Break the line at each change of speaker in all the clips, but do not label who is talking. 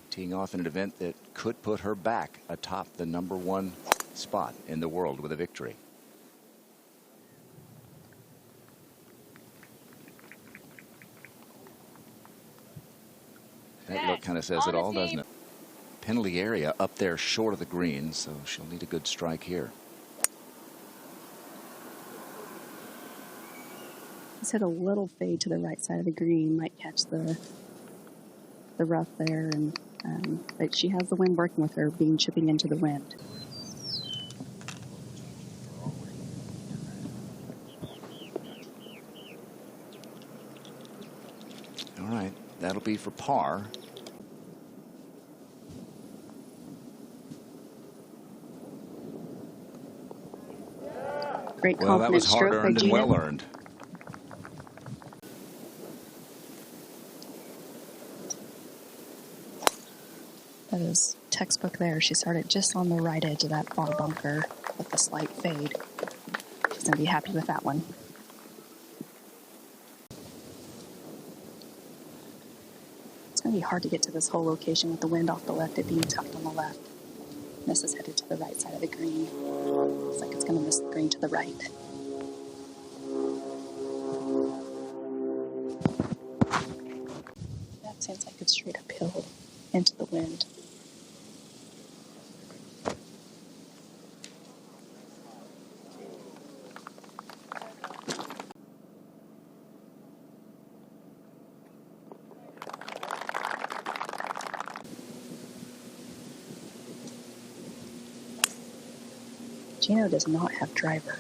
teeing off in an event that could put her back atop the #1 spot in the world with a victory. That look kind of says it all, doesn't it? Penalty area up there short of the green, so she'll need a good strike here.
He's hit a little fade to the right side of the green, might catch the rough there, and but she has the wind working with her, chipping into the wind.
All right, that'll be for par.
Great
well, that was hard earned and well earned.
That is textbook there. She started just on the right edge of that far bunker with a slight fade. She's going to be happy with that one. It's going to be hard to get to this whole location with the wind off the left, it being tucked on the left. This is headed to the right side of the green. Looks like it's going to miss the green to the right. That seems like it's straight uphill into the wind. Gino does not have driver.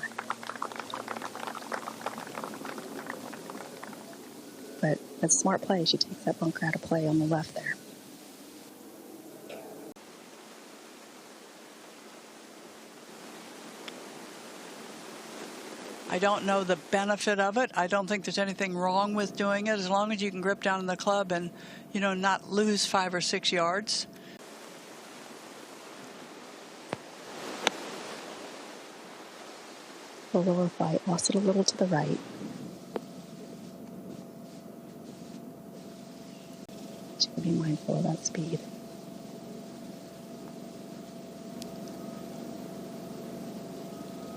But that's a smart play. She takes that bunker out of play on the left there.
I don't know the benefit of it. I don't think there's anything wrong with doing it as long as you can grip down in the club and, you know, not lose 5 or 6 yards.
The lower flight lost it a little to the right. She will be mindful of that speed.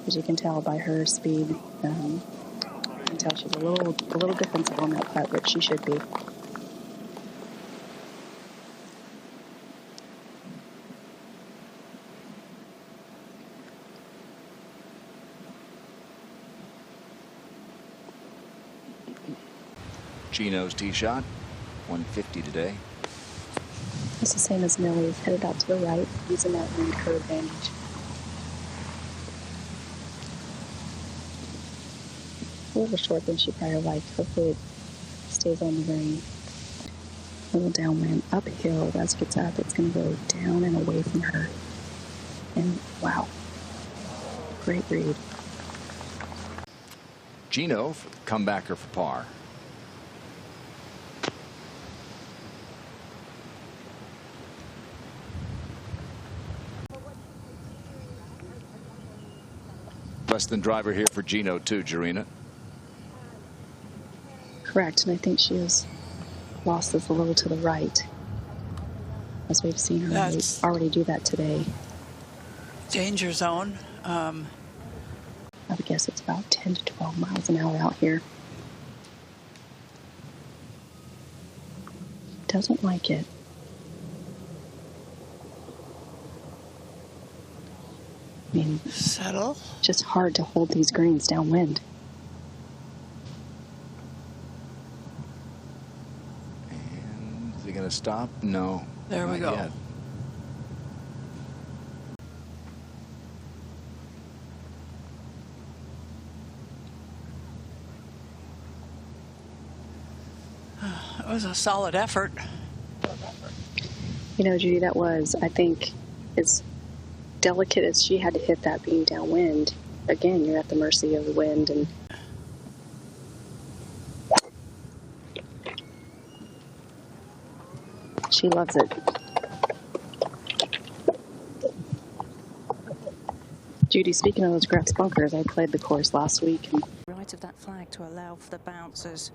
As you can tell by her speed, you can tell she's a little defensive on that putt, but she should be.
Gino's tee shot, 150 today.
It's the same as Millie's, headed out to the right, using that wind her advantage. A little short than she probably liked. Hopefully it stays on the green. A little downwind, uphill. As it gets up, it's going to go down and away from her. And wow, great read.
Gino, comebacker for par. Less than driver here for Gino too, Jarena.
Correct, and I think she has lost this a little to the right, as we've seen her already do that today.
Danger zone.
I would guess it's about 10 to 12 miles an hour out here. Doesn't like it. I mean,
settle.
Just hard to hold these greens downwind.
And is he going to stop? No.
There we go.
Yet.
It was a solid effort.
You know, Judy, that was, I think, as delicate as she had to hit that being downwind. Again, you're at the mercy of the wind, and she loves it. Judy, speaking of those grass bunkers, I played the course last week. And
right of that flag to allow for the bounce, as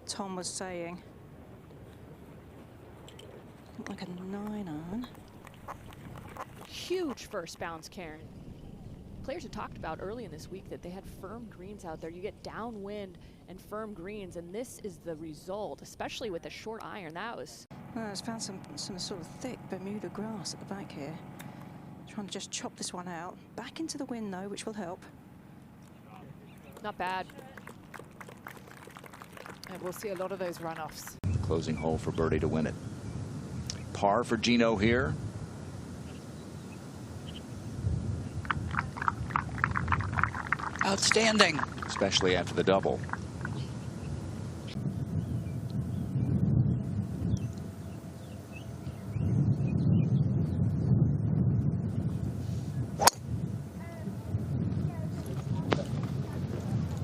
Tom was saying. Look like a 9-iron.
Huge first bounce, Karen. Players had talked about early in this week that they had firm greens out there. You get downwind and firm greens, and this is the result, especially with a short iron. That was...
It's found some sort of thick Bermuda grass at the back here. Trying to just chop this one out. Back into the wind, though, which will help.
Not bad.
And we'll see a lot of those runoffs.
Closing hole for birdie to win it. Par for Gino here.
Outstanding.
Especially after the double.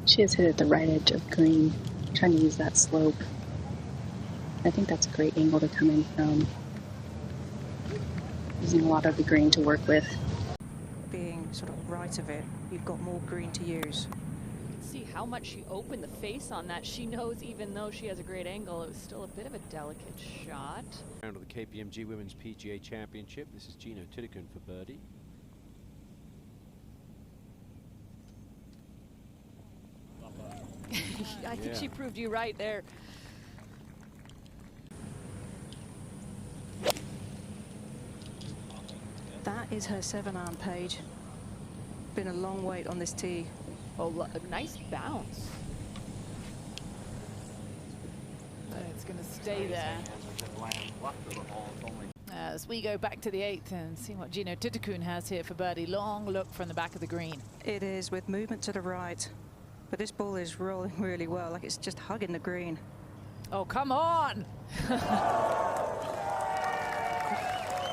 She has hit at the right edge of green, trying to use that slope. I think that's a great angle to come in from. Using a lot of the green to work with.
Being sort of right of it, you've got more green to use.
You can see how much she opened the face on that. She knows even though she has a great angle, it was still a bit of a delicate shot.
Round of the KPMG Women's PGA Championship. This is Atthaya Thitikul for birdie.
I think she proved you right there.
That is her 7-iron, Paige. Been a long wait on this tee.
Oh, a nice bounce.
It's going to stay there. As we go back to the 8th and see what Gino Thitikul has here for birdie. Long look from the back of the green.
It is with movement to the right. But this ball is rolling really well, like it's just hugging the green.
Oh, come on!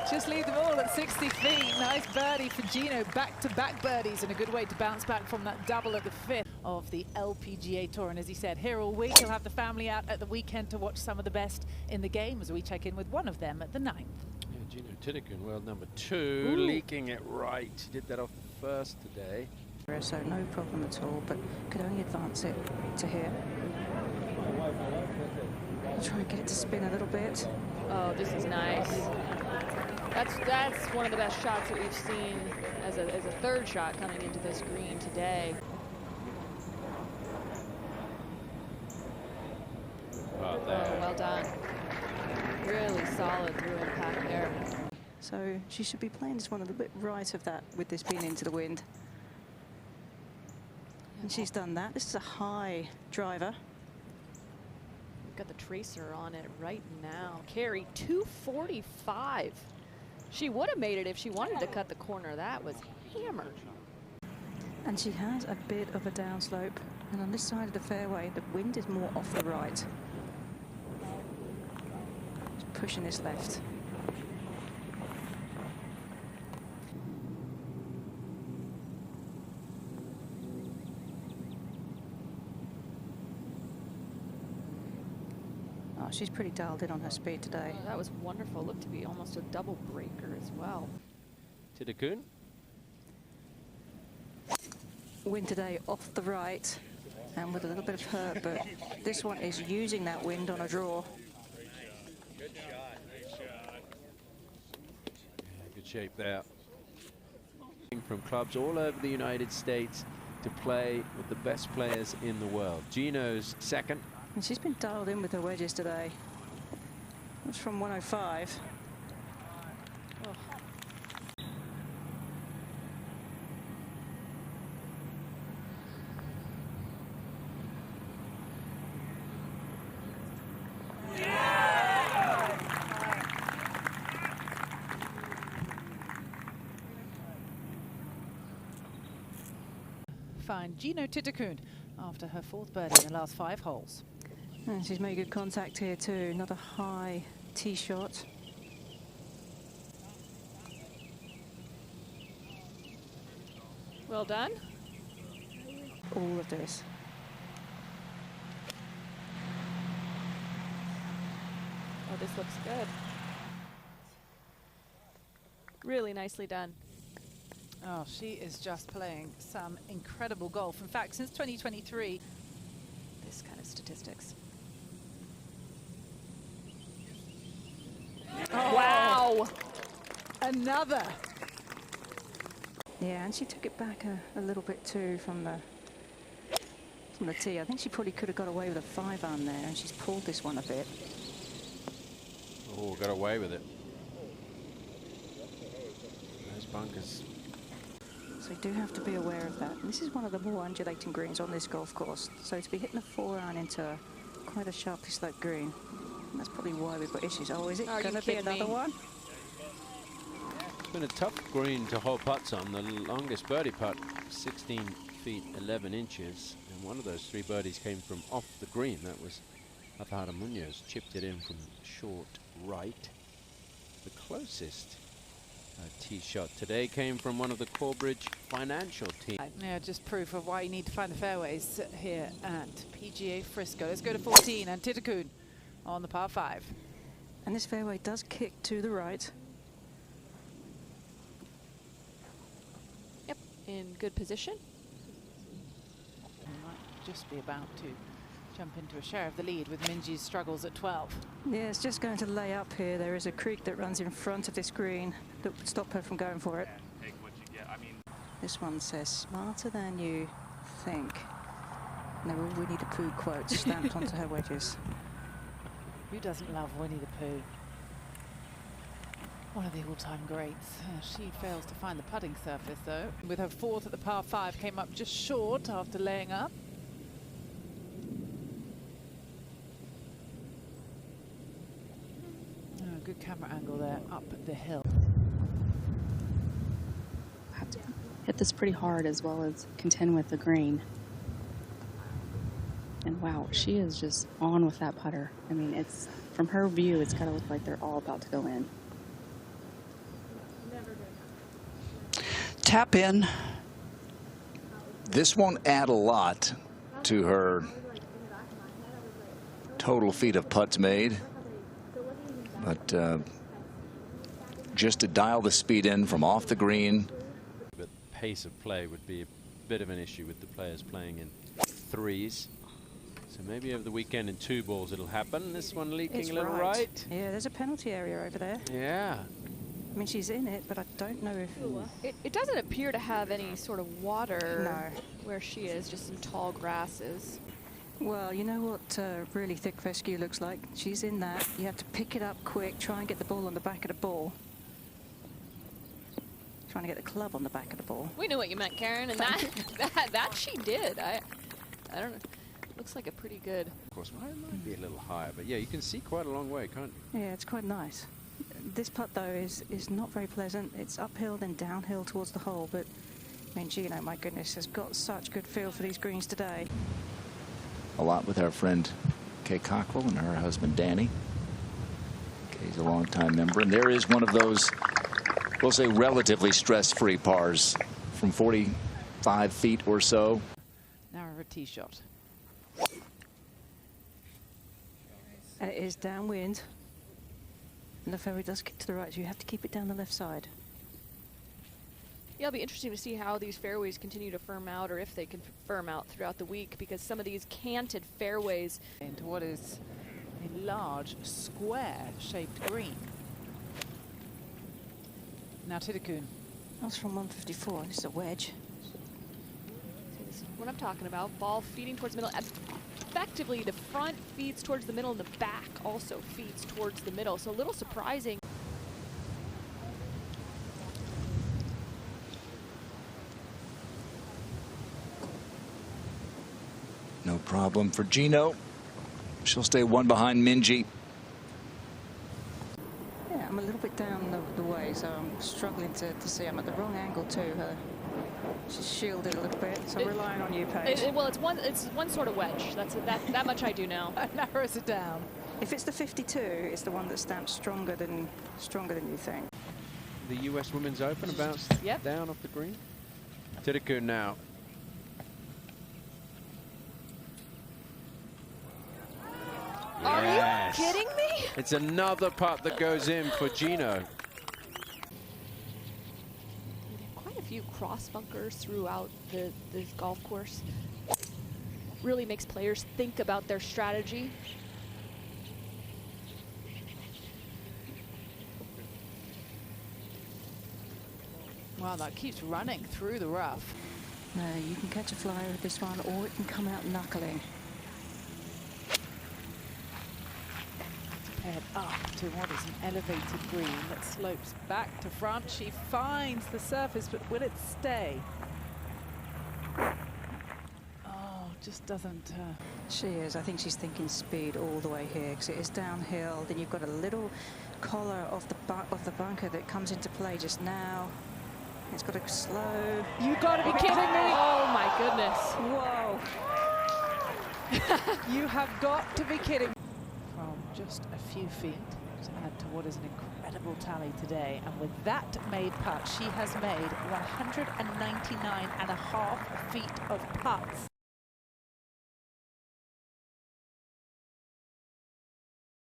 Just leave the ball at 60 feet. Nice birdie for Gino. Back-to-back birdies and a good way to bounce back from that double at the 5th of the LPGA Tour. And as he said, here all week, he'll have the family out at the weekend to watch some of the best in the game as we check in with one of them at the 9th.
Yeah, Gino Thitikul, world number 2, leaking it right. Did that off the first today.
So no problem at all, but could only advance it to here. I'll try and get it to spin a little bit.
Oh, this is nice. That's one of the best shots that we've seen as a third shot coming into this green today.
Right there.
Oh, well done. Really solid through impact there.
So she should be playing this one a little bit right of that with this being into the wind. And she's done that. This is a high driver.
We've got the tracer on it right now. Carry 245. She would have made it if she wanted to cut the corner. That was hammered.
And she has a bit of a downslope. And on this side of the fairway, the wind is more off the right. Just pushing this left. She's pretty dialed in on her speed today.
Oh, that was wonderful. Looked to be almost a double breaker as well.
Thitikul.
Wind today off the right and with a little bit of hurt, but this one is using that wind on a draw.
Good shot. Yeah, good shape there. From clubs all over the United States to play with the best players in the world. Gino's second.
And she's been dialed in with her wedges today. That's from 105.
Oh.
Fine, Gino Thitikul after her 4th birdie in the last 5 holes.
And she's made good contact here too. Another high tee shot.
Well done.
All of this.
Oh, this looks good. Really nicely done.
Oh, she is just playing some incredible golf. In fact, since 2023, this kind of statistics.
Oh,
another.
Yeah, and she took it back a little bit too from the tee. I think she probably could have got away with a 5-iron there, and she's pulled this one a bit.
Oh, got away with it. Those bunkers.
So you do have to be aware of that. And this is one of the more undulating greens on this golf course. So to be hitting a 4-iron into quite a sharply sloped green, that's probably why we've got issues. Oh, is it going to be another one?
It's been a tough green to hold putts on. The longest birdie putt, 16 feet 11 inches, and one of those 3 birdies came from off the green. That was Atthaya Munoz, chipped it in from short right. The closest tee shot today came from one of the Corbridge financial team.
Yeah, just proof of why you need to find the fairways here at PGA Frisco. Let's go to 14, and Thitikul on the par 5.
And this fairway does kick to the right.
Yep, in good position.
Might just be about to jump into a share of the lead with Minji's struggles at 12.
Yeah, it's just going to lay up here. There is a creek that runs in front of this green that would stop her from going for it.
Take what you get. I mean,
This one says, smarter than you think. And they're all Winnie the Pooh quotes stamped onto her wedges.
Who doesn't love Winnie the Pooh? One of the all-time greats. She fails to find the putting surface, though. With her 4th at the par 5, came up just short after laying up. Oh, good camera angle there, up the hill.
Have to hit this pretty hard as well as contend with the green. And wow, she is just on with that putter. I mean, it's from her view, it's got to look like they're all about to go in.
Tap in.
This won't add a lot to her total feet of putts made, but just to dial the speed in from off the green.
But pace of play would be a bit of an issue with the players playing in 3s. So maybe over the weekend in 2 balls it'll happen. This one leaking a little right.
Yeah, there's a penalty area over there.
Yeah.
I mean, she's in it, but I don't know if...
It doesn't appear to have any sort of water
No.
where she is, just some tall grasses.
Well, you know what really thick fescue looks like? She's in that. You have to pick it up quick, try and get the ball on the back of the ball. Trying to get the club on the back of the ball.
We knew what you meant, Karen, and that she did. I don't know. Looks like a pretty good.
Of course, well, it might be a little higher, but yeah, you can see quite a long way, can't you?
Yeah, it's quite nice. This putt, though, is not very pleasant. It's uphill, then downhill towards the hole, but I mean, Gino, my goodness, has got such good feel for these greens today.
A lot with our friend Kay Cockrell and her husband Danny. Kay's a longtime member, and there is one of those, we'll say, relatively stress-free pars from 45 feet or so.
Now a tee shot.
It is downwind. And the fairway does kick to the right, so you have to keep it down the left side.
Yeah, it'll be interesting to see how these fairways continue to firm out, or if they can firm out throughout the week, because some of these canted fairways
Into what is a large square-shaped green. Now Thitikul.
That's from 154. This is a wedge.
This is what I'm talking about. Ball feeding towards the middle. Effectively, the front feeds towards the middle, and the back also feeds towards the middle. So a little surprising.
No problem for Gino. She'll stay 1 behind Minji.
Yeah, I'm a little bit down the way, so I'm struggling to see. I'm at the wrong angle too. She's shielded a little bit, so I'm relying on you, Paige.
Well, it's one sort of wedge. That much I do know.
That narrows it down.
If it's the 52, it's the one that's stamped stronger than you think.
The US Women's Open about down off the green. Thitikul now.
Are you kidding me?
It's another putt that goes in for Gino.
Quite a few cross bunkers throughout the golf course. Really makes players think about their strategy.
Wow, that keeps running through the rough.
No, you can catch a flyer with this one, or it can come out knuckling.
Head up to what is an elevated green that slopes back to front. She finds the surface, but will it stay? Oh, just doesn't.
She is. I think she's thinking speed all the way here, because it is downhill. Then you've got a little collar of the bunker that comes into play just now. It's got to slow.
You got to be kidding me!
Oh my goodness.
Whoa! You have got to be kidding. From just a few feet to add to what is an incredible tally today. And with that made putt, she has made 199.5 feet of putts.